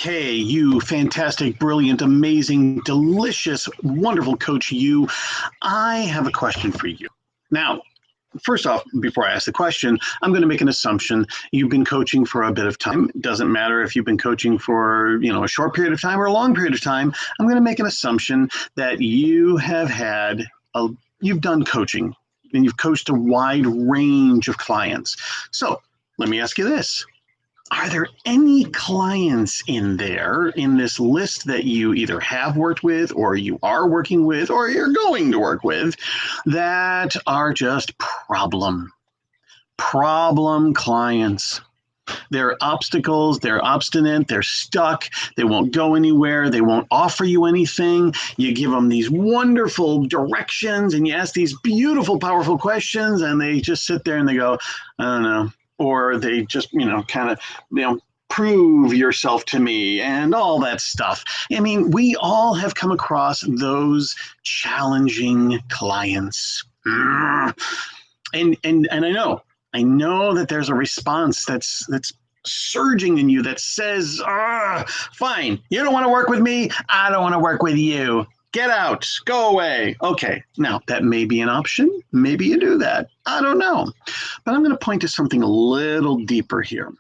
Okay, you fantastic, brilliant, amazing, delicious, wonderful coach, you. I have a question for you. Now, first off, before I ask the question, I'm going to make an assumption. You've been coaching for a bit of time. It doesn't matter if you've been coaching for, a short period of time or a long period of time. I'm going to make an assumption that you've done coaching and you've coached a wide range of clients. So let me ask you this. Are there any clients in this list that you either have worked with or you are working with or you're going to work with that are just problem clients? They're obstacles, they're obstinate, they're stuck, they won't go anywhere, they won't offer you anything. You give them these wonderful directions and you ask these beautiful, powerful questions and they just sit there and they go, I don't know. Or they just, prove yourself to me and all that stuff. I mean, we all have come across those challenging clients. And I know that there's a response that's surging in you that says, fine, you don't want to work with me, I don't want to work with you. Get out, go away. Okay, now that may be an option. Maybe you do that. I don't know. But I'm going to point to something a little deeper here.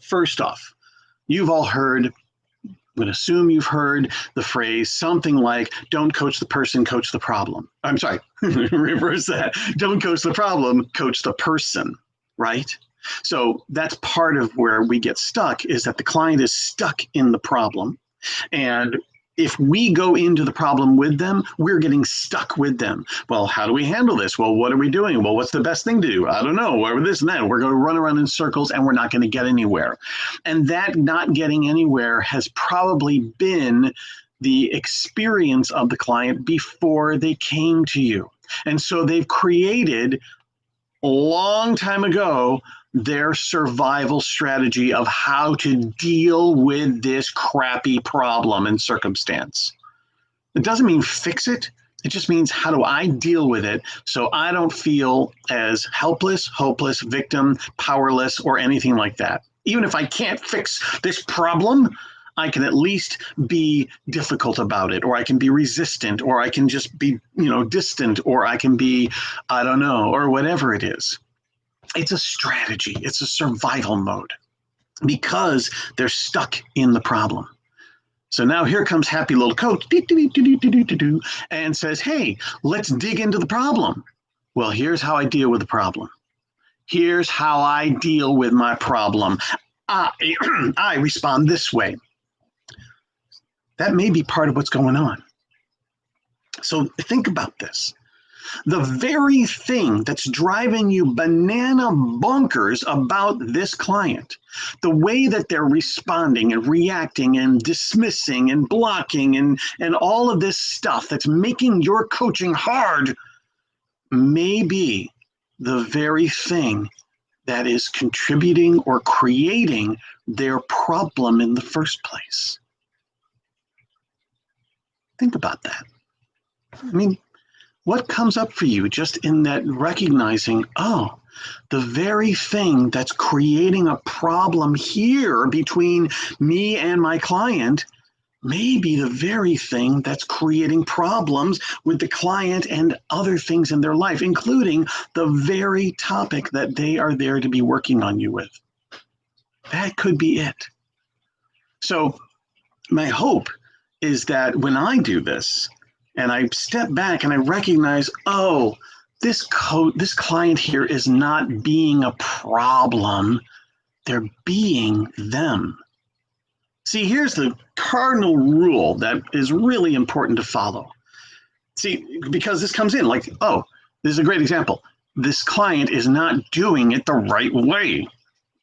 First off, you've all heard, I'm going to assume you've heard the phrase something like, don't coach the person, coach the problem. I'm sorry, reverse that. Don't coach the problem, coach the person, right? So that's part of where we get stuck, is that the client is stuck in the problem. And if we go into the problem with them, we're getting stuck with them. Well, how do we handle this? Well, what are we doing? Well, what's the best thing to do? I don't know. What this and that? We're going to run around in circles and we're not going to get anywhere. And that not getting anywhere has probably been the experience of the client before they came to you. And so they've created a long time ago their survival strategy of how to deal with this crappy problem and circumstance. It doesn't mean fix it. It just means, how do I deal with it so I don't feel as helpless, hopeless, victim, powerless, or anything like that. Even if I can't fix this problem, I can at least be difficult about it, or I can be resistant, or I can just be, distant, or I can be, I don't know, or whatever it is. It's a strategy. It's a survival mode because they're stuck in the problem. So now here comes happy little coach and says, hey, let's dig into the problem. Well, here's how I deal with the problem. Here's how I deal with my problem. I respond this way. That may be part of what's going on. So think about this. The very thing that's driving you banana bonkers about this client, the way that they're responding and reacting and dismissing and blocking and all of this stuff that's making your coaching hard, may be the very thing that is contributing or creating their problem in the first place. Think about that. I mean, what comes up for you just in that recognizing, the very thing that's creating a problem here between me and my client may be the very thing that's creating problems with the client and other things in their life, including the very topic that they are there to be working on you with. That could be it. So my hope is that when I do this, and I step back and I recognize, this client here is not being a problem. They're being them. See, here's the cardinal rule that is really important to follow. See, because this comes in like, this is a great example. This client is not doing it the right way.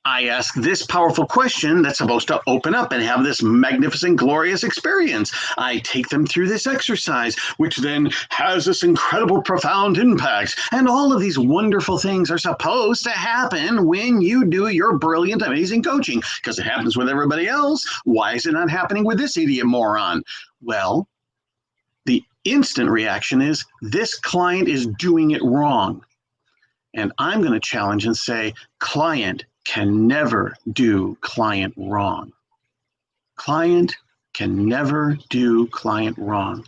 I ask this powerful question that's supposed to open up and have this magnificent, glorious experience. I take them through this exercise, which then has this incredible, profound impact. And all of these wonderful things are supposed to happen when you do your brilliant, amazing coaching, because it happens with everybody else. Why is it not happening with this idiot moron? Well, the instant reaction is, this client is doing it wrong. And I'm going to challenge and say, client can never do client wrong. Client can never do client wrong.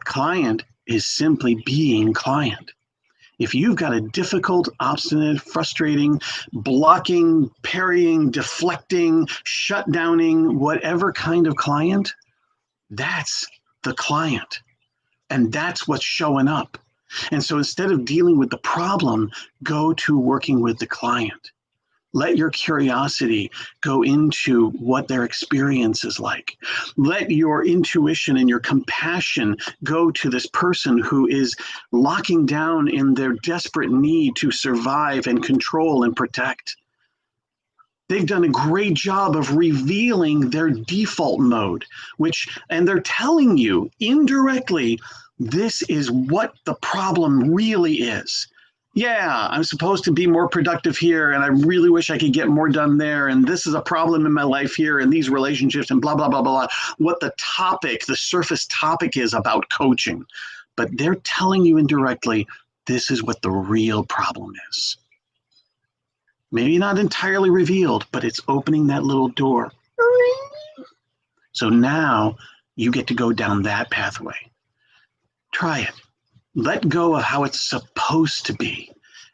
Client is simply being client. If you've got a difficult, obstinate, frustrating, blocking, parrying, deflecting, shutdowning, whatever kind of client, that's the client. And that's what's showing up. And so instead of dealing with the problem, go to working with the client. Let your curiosity go into what their experience is like. Let your intuition and your compassion go to this person who is locking down in their desperate need to survive and control and protect. They've done a great job of revealing their default mode, and they're telling you indirectly, this is what the problem really is. Yeah, I'm supposed to be more productive here, and I really wish I could get more done there, and this is a problem in my life here, and these relationships, and blah, blah, blah, blah, blah. What the surface topic is about coaching. But they're telling you indirectly, this is what the real problem is. Maybe not entirely revealed, but it's opening that little door. So now you get to go down that pathway. Try it. Let go of how it's supposed to be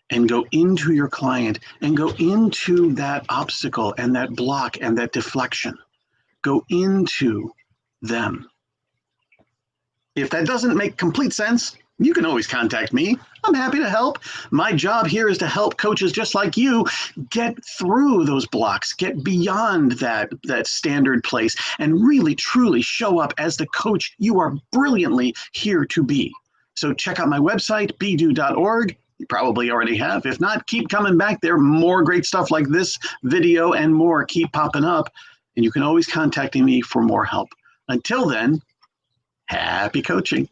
and go into your client and go into that obstacle and that block and that deflection. Go into them. If that doesn't make complete sense, you can always contact me. I'm happy to help. My job here is to help coaches just like you get through those blocks, get beyond that standard place, and really, truly show up as the coach you are brilliantly here to be. So check out my website, bedo.org. You probably already have. If not, keep coming back there. More great stuff like this video and more keep popping up. And you can always contact me for more help. Until then, happy coaching.